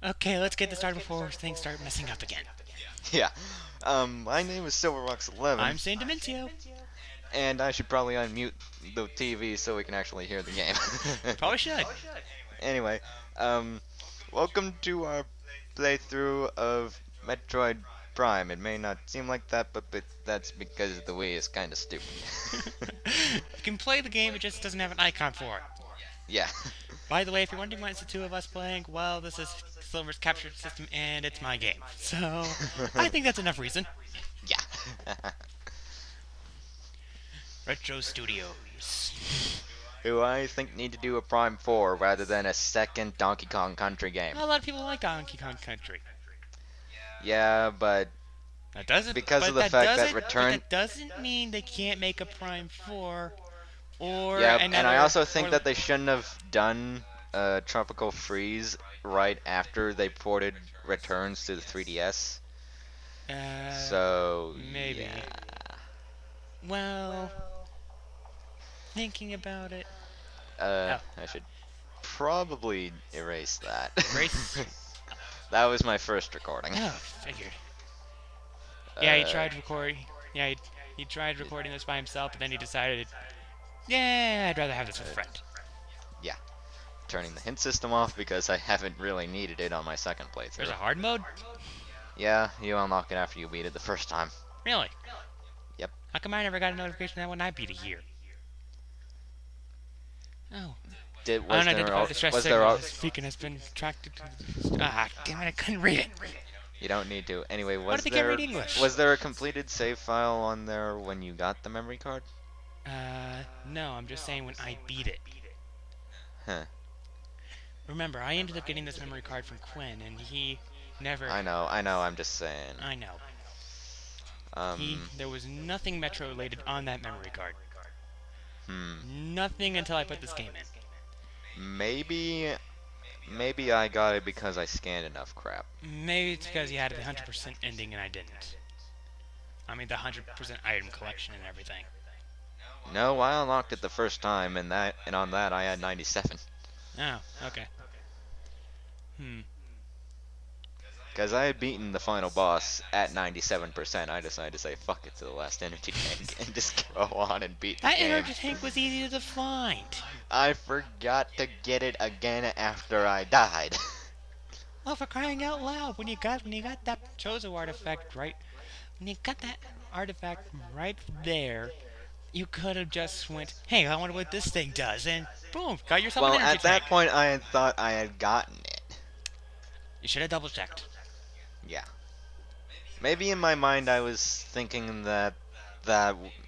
Okay, let's get this started before things start messing up again. Yeah. My name is Silverbox11, I'm saying Dimentio. and I should probably unmute the TV so we can actually hear the game. Probably should. Anyway, um, welcome to our playthrough of Metroid Prime. It may not seem like that, but that's because the Wii is kind of stupid. You can play the game, it just doesn't have an icon for it. Yeah. By the way, if you're wondering why it's the two of us playing, well, this is Silver's capture system and it's my game. So, I think that's enough reason. Yeah. Retro Studios. Who I think need to do a Prime 4 rather than a second Donkey Kong Country game. A lot of people like Donkey Kong Country. Yeah, but That doesn't, because of but the that fact that doesn't, but Return. that doesn't mean they can't make a Prime 4 or Yeah, and I another, also think or, that they shouldn't have done Tropical Freeze right after they ported Returns to the 3DS. So, maybe. yeah. Well, thinking about it. Uh, Oh, I should probably erase that. race. That was my first recording. Oh, figured. Yeah, he Uh, tried recording. Yeah, he tried recording this by himself, but then he decided, yeah, I'd rather have this with a friend. yeah. Turning the hint system off because I haven't really needed it on my second There's a playthrough. hard mode? Yeah, you unlock it after you beat it the first time. Really? Yep. How come I never got a notification that when I beat a year? Oh. Did was there Unidentified distress was there signal. This beacon has been tracked. Ah, damn it, I couldn't read it. You don't need to. Anyway, What if they can't read English? was there a completed save file on there when you got the memory card? No, I'm just saying when I beat it. Huh. Remember, I ended up getting this memory card from Quinn, and he never. I know, I'm just saying. I know. Um, There was nothing Metro related on that memory card. hmm. Nothing until I put this game in. Maybe, maybe I got it because I scanned enough crap. Maybe it's because you had the 100% ending and I didn't. I mean, the 100% item collection and everything. No, I unlocked it the first time, and on that I had 97. Oh, okay. Hmm. Because I had beaten the final boss at 97%, I decided to say fuck it to the last energy tank and just go on and beat the That game. energy tank was easy to find. I forgot to get it again after I died. Well, for crying out loud, when you got that Chozo artifact when you got that artifact right there, you could have just went, hey, I wonder what this thing does, and boom, got yourself an Well, energy at that tank. point I had thought I had gotten it. You should have double checked. Yeah. Maybe in my mind I was thinking that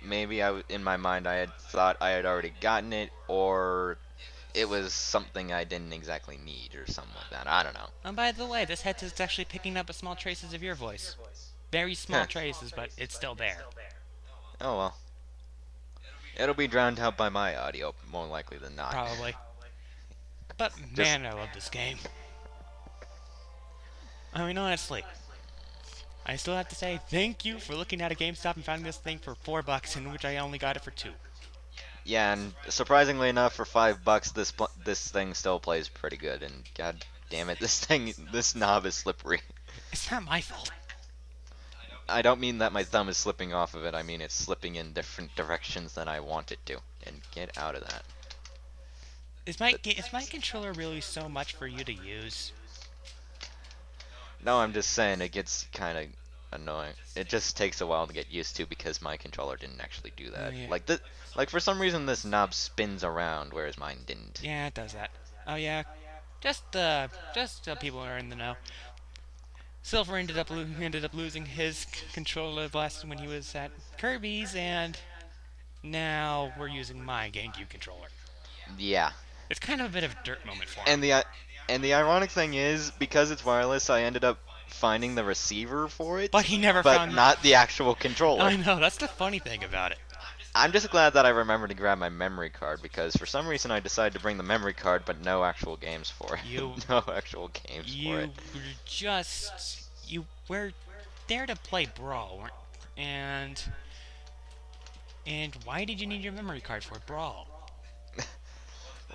maybe in my mind I had thought I had already gotten it, or it was something I didn't exactly need or something like that. I don't know. And by the way, this headset's actually picking up a small traces of your voice. Very small Huh. traces, but it's still there. Oh well. It'll be drowned out by my audio, more likely than not. Probably. But Just man, I love this game. I mean, honestly, I still have to say thank you for looking at a GameStop and finding this thing for $4, in which I only got it for 2. yeah, and surprisingly enough, for $5, this thing still plays pretty good. And god damn it, this knob is slippery. It's not my fault. I don't mean that my thumb is slipping off of it. I mean it's slipping in different directions than I want it to. And get out of that. Is my controller really so much for you to use? No, I'm just saying it gets kind of annoying. It just takes a while to get used to because my controller didn't actually do that. Yeah. Like for some reason this knob spins around, whereas mine didn't. Yeah, it does that. Oh yeah, just so people are in the know. Silver ended up losing his controller last when he was at Kirby's, and now we're using my GameCube controller. Yeah, It's kind of a bit of a dirt moment for him. and the ironic thing is because it's wireless, I ended up finding the receiver for it, But he never but found. not the actual controller. I know, that's the funny thing about it. I'm just glad that I remembered to grab my memory card because for some reason I decided to bring the memory card, but no actual games for it. No actual games for it. You were there to play Brawl, and why did you need your memory card for Brawl?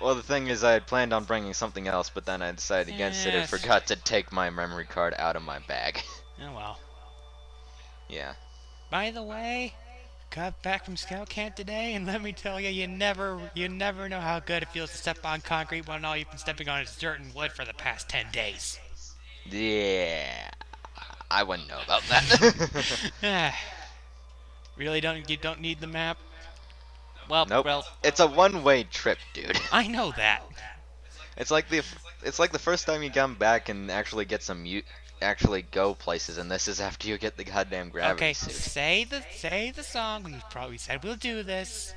Well, the thing is, I had planned on bringing something else, but then I decided against it and Yes. forgot to take my memory card out of my bag. Oh well. Yeah. By the way, got back from scout camp today, and let me tell you, you never know how good it feels to step on concrete when all you've been stepping on is dirt and wood for the past 10 days. Yeah. I wouldn't know about that. Really, you don't need the map? Well, Nope. well, It's a one-way trip, dude. I know that. It's like the first time you come back and actually get actually go places, and this is after you get the goddamn gravity Okay, suit. say the song. We probably said we'll do this.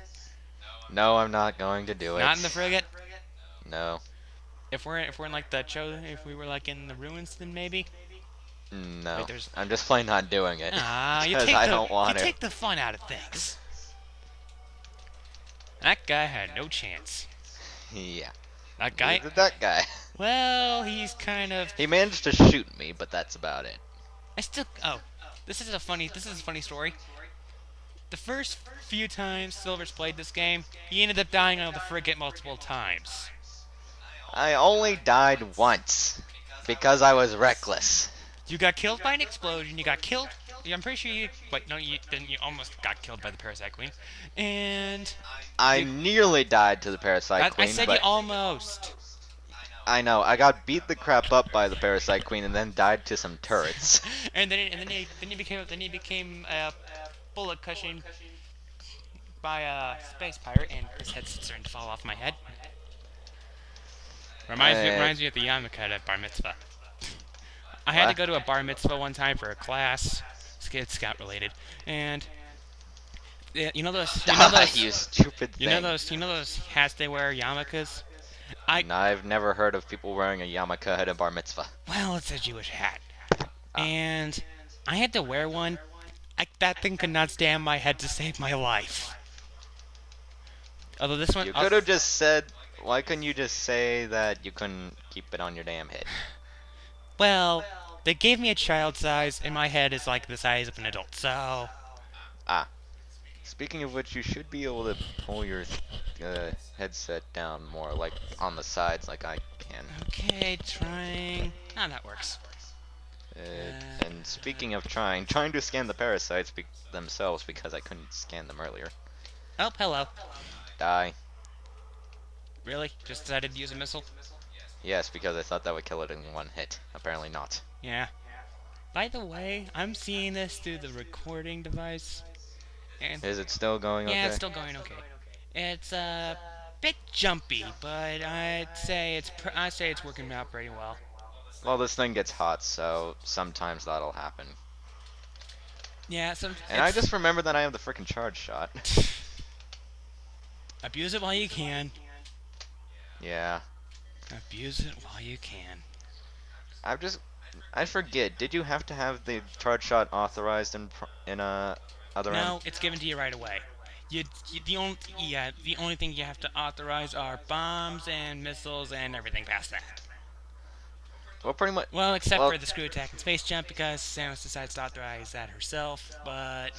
No, I'm not going to do Not in the it. frigate. No. If we're in like the if we were like in the ruins, then maybe. No. Wait, there's I'm just plain not doing it. you Because take I the don't want to. take the fun out of things. That guy had no chance. Yeah. That guy, Neither did that guy. well, he's kind of. He managed to shoot me, but that's about it. I still. Oh, this is a funny story. The first few times Silver's played this game, he ended up dying on the frigate multiple times. I only died once. Because I was reckless. You got killed by an explosion. You got killed. I'm pretty sure you. Wait, no, you almost got killed by the parasite queen, and I you, nearly died to the parasite I queen, said you but almost. I know I got beat the crap up by the parasite queen and then died to some turrets. Then he became a bullet cushion by a space pirate, and his head's starting to fall off my head. Reminds me of the yarmulke at bar mitzvah. I had to What? go to a bar mitzvah one time for a class, scout related, and you know Die, you stupid thing. you know those hats they wear, yarmulkes. I've never heard of people wearing a yarmulke at a bar mitzvah. Well, it's a Jewish hat, Ah. and I had to wear one. That thing could not stand my head to save my life. Although this one, You could have just said, why couldn't you just say that you couldn't keep it on your damn head? well, they gave me a child size, and my head is like the size of an adult. So, Ah. Speaking of which, you should be able to pull your headset down more, like on the sides, like I can. okay, trying. Ah, that works. And speaking of trying to scan the parasites themselves because I couldn't scan them earlier. Oh, hello. Die. Really? Just decided to use a missile? Yes, because I thought that would kill it in one hit. Apparently not. Yeah. By the way, I'm seeing this through the recording device. And Is it still going okay? yeah, it's still going okay. It's a bit jumpy, but I'd say it's working out pretty well. Well, this thing gets hot, so sometimes that'll happen. Yeah, And I just remembered that I have the frickin' charge shot. abuse it while you can. Yeah. Abuse it while you can. I forget. Did you have to have the charge shot authorized in other No, end? it's given to you right away. The only thing you have to authorize are bombs and missiles and everything past that. Well, pretty much. Well, except Well, for the screw attack and space jump because Samus decides to authorize that herself. But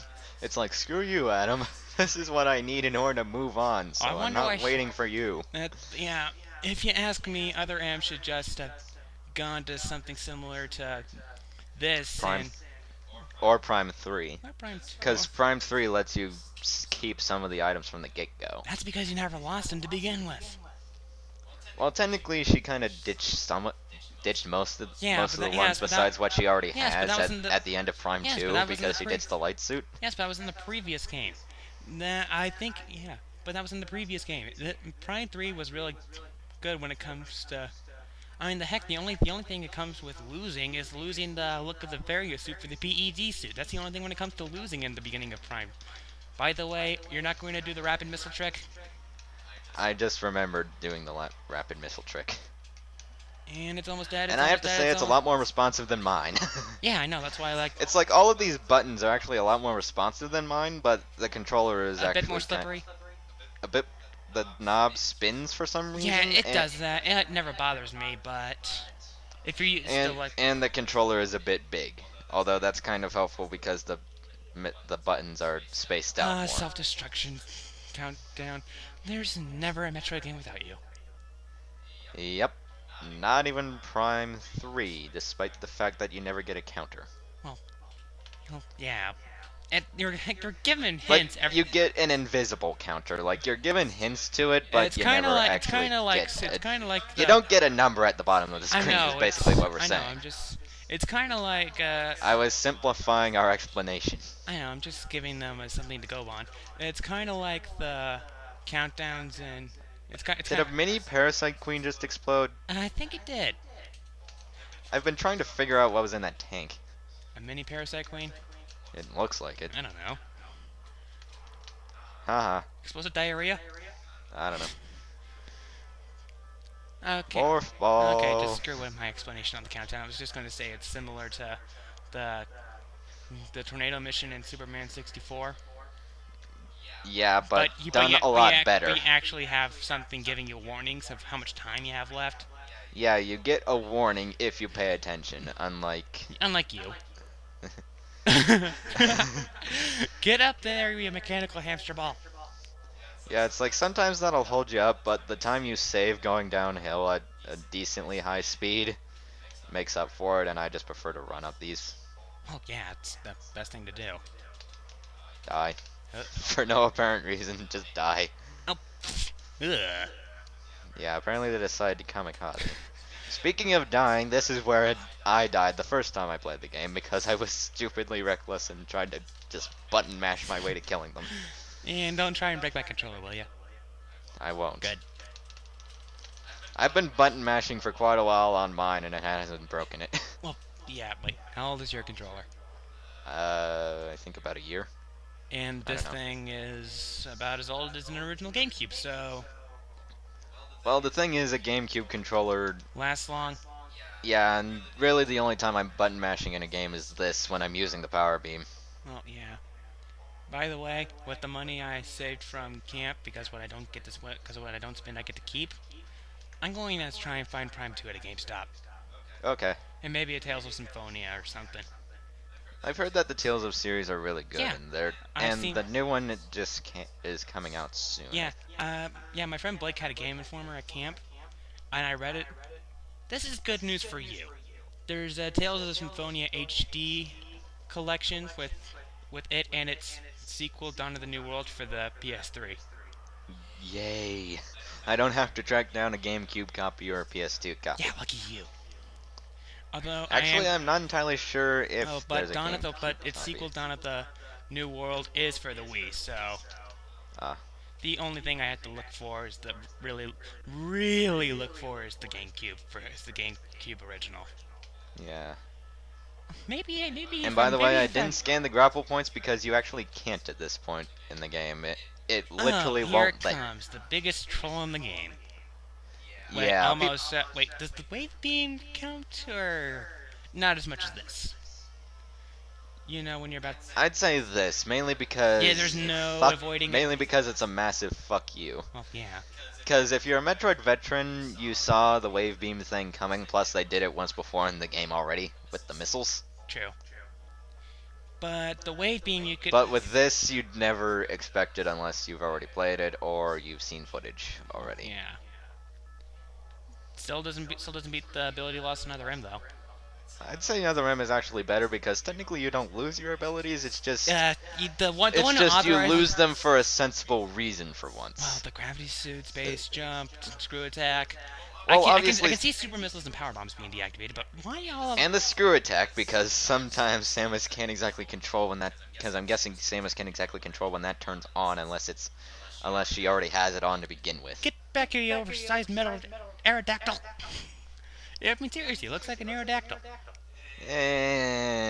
it's like, screw you, Adam. This is what I need in order to move on, so I I'm wonder why not waiting for you. yeah, if you ask me, other amps should just have gone to something similar to this Prime. and Or Prime 3. what Prime 2? Because Prime 3 lets you keep some of the items from the get-go. That's because you never lost them to begin with. Well, technically, she kind of ditched most of Yeah, most of but the that- ones yes, but that- besides what she already yes, but has that was in the- at the end of Prime yes, but 2 that was in the because she ditched the light suit. Yes, but that was in the previous game. I think, yeah, but that was in the previous game. Prime 3 was really good when it comes to. I mean, the only thing that comes with losing is losing the look of the Vario suit for the PED suit. That's the only thing when it comes to losing in the beginning of Prime. By the way, you're not going to do the rapid missile trick, I just remembered doing the rapid missile trick. and it's almost dead. And I have to say, it's a lot more responsive than mine. Yeah, I know. That's why I like It's like all of these buttons are actually a lot more responsive than mine, but the controller is a actually bit more slippery. a bit. The knob spins for some reason. Yeah, it does that. It never bothers me, but if you're still like. And the controller is a bit big, although that's kind of helpful because the buttons are spaced out more. Self-destruction countdown. There's never a Metroid game without you. Yep. Not even Prime 3, despite the fact that you never get a counter. Well, yeah. And you're given But hints. Every you get an invisible counter. Like, you're given hints to it, but it's you kind of never like actually get it's it. kind of like You the. don't get a number at the bottom of the I screen, is know it's. basically what we're I know. saying. I'm just. It's kind of like. I was simplifying our explanation. I know. I'm just giving them something to go on. It's kind of like the countdowns and. It's kind. It's Did kind. a mini Parasite Queen just explode? I think it did. I've been trying to figure out what was in that tank. A mini parasite queen. It looks like it. I don't know. Haha. Explosive diarrhea. I don't know. Okay. Morph Okay, just ball. screw with my explanation on the countdown. I was just going to say it's similar to the the tornado mission in Superman 64, Yeah, but but done a lot but better. you actually have something giving you warnings of how much time you have left. Yeah, you get a warning if you pay attention, unlike... Unlike you. Get up there, you mechanical hamster ball. Yeah, it's like sometimes that'll hold you up, but the time you save going downhill at a decently high speed makes up for it, and I just prefer to run up these. Oh yeah, it's the best thing to do. Die. Uh, For no apparent reason, just die. oh. Ugh. Yeah, apparently they decided to kamikaze. Speaking of dying, this is where I died the first time I played the game, because I was stupidly reckless and tried to just button mash my way to killing them. And don't try and break my controller, will you? I won't. Good. I've been button mashing for quite a while on mine, and it hasn't broken it. Well, yeah, but how old is your controller? I think about a year. And I this don't know. thing is about as old as an original GameCube, so Well, the thing is, a GameCube controller, lasts long. yeah, and really the only time I'm button mashing in a game is this, when I'm using the power beam. Well, yeah. By the way, with the money I saved from camp, because what I don't get this, because what I don't spend, I get to keep. I'm going to try and find Prime 2 at a GameStop, Okay. and maybe a Tales of Symphonia or something. I've heard that the Tales of series are really good, Yeah, I've and seen. the new one just can't, is coming out soon. Yeah. My friend Blake had a Game Informer at camp, and I read it. This is good news for you. There's a Tales of the Symphonia HD collection with it and its sequel, Dawn of the New World, for the PS3. Yay. I don't have to track down a GameCube copy or a PS2 copy. Yeah, lucky you. Although Actually, I'm not entirely sure if oh, there's but a but GameCube its sequel, copy. Dawn of the New World, is for the Wii. So Ah, the only thing I have to look for is really look for is the GameCube original. yeah. Maybe And if by I'm the way, maybe I if I'm didn't scan the grapple points because you actually can't at this point in the game. It literally here won't it let. comes, the biggest troll in the game. Wait, Yeah, almost. Wait, does the wave beam count or not as much as this? You know when you're about. I'd say this mainly because Yeah, there's no fuck, avoiding it. mainly because it's a massive fuck you. Well, yeah. Because if you're a Metroid veteran, you saw the wave beam thing coming. Plus, they did it once before in the game already with the missiles. True. But the wave beam you could. But with this, you'd never expect it unless you've already played it or you've seen footage already. Yeah. Still doesn't beat the ability loss in Other M though. I'd say Other M is actually better because technically you don't lose your abilities. It's just The one it's just you authorized. lose them for a sensible reason for Well, once. the gravity suit, space jump, screw attack. Well, I obviously, can see super missiles and power bombs being deactivated, but why all of and the screw attack because sometimes Samus can't exactly control when that. Because I'm guessing Samus can't exactly control when that turns on unless she already has it on to begin with. Get back here, you oversized metal aerodactyl. Yeah, I mean seriously, it looks like an aerodactyl.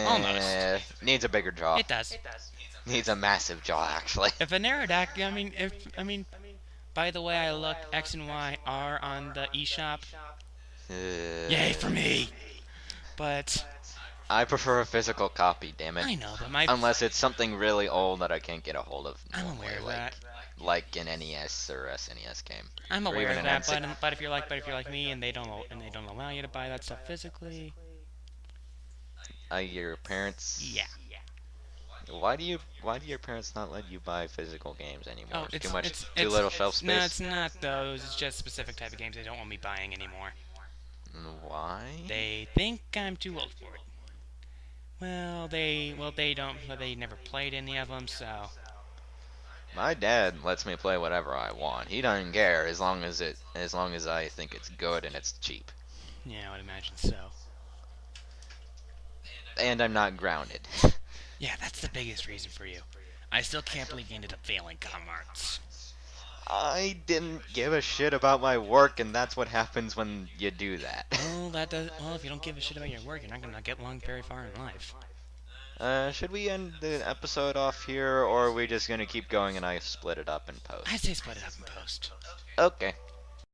Almost. Needs a bigger jaw. It does. Needs a massive jaw, actually. If an aerodactyl, by the way, I looked X and Y are on the eShop. Yay for me! But I prefer a physical copy, damn it. I know, but my Unless it's something really old that I can't get a hold of. I'm normally, aware of that. Like an NES or SNES game. I'm or aware even of an that, N6. but if you're like me and they don't allow you to buy that stuff physically, Your parents. yeah. why do your parents not let you buy physical games Oh, anymore? it's Too little shelf no, space? it's not those. It's just specific type of games they don't want me buying anymore. Why? They think I'm too old for it. Well they don't. Well, they never played any of them, so My dad lets me play whatever I want. He doesn't care as long as I think it's good and it's cheap. yeah, I would imagine so. And I'm not grounded. Yeah, that's the biggest reason for you. I still can't believe you ended up failing Com Arts. I didn't give a shit about my work, and that's what happens when you do that. Well, that does. Well, if you don't give a shit about your work, you're not gonna get along very far in life. Should we end the episode off here, or are we just gonna keep going and I split it up in I'd post? say split it up in post. Okay.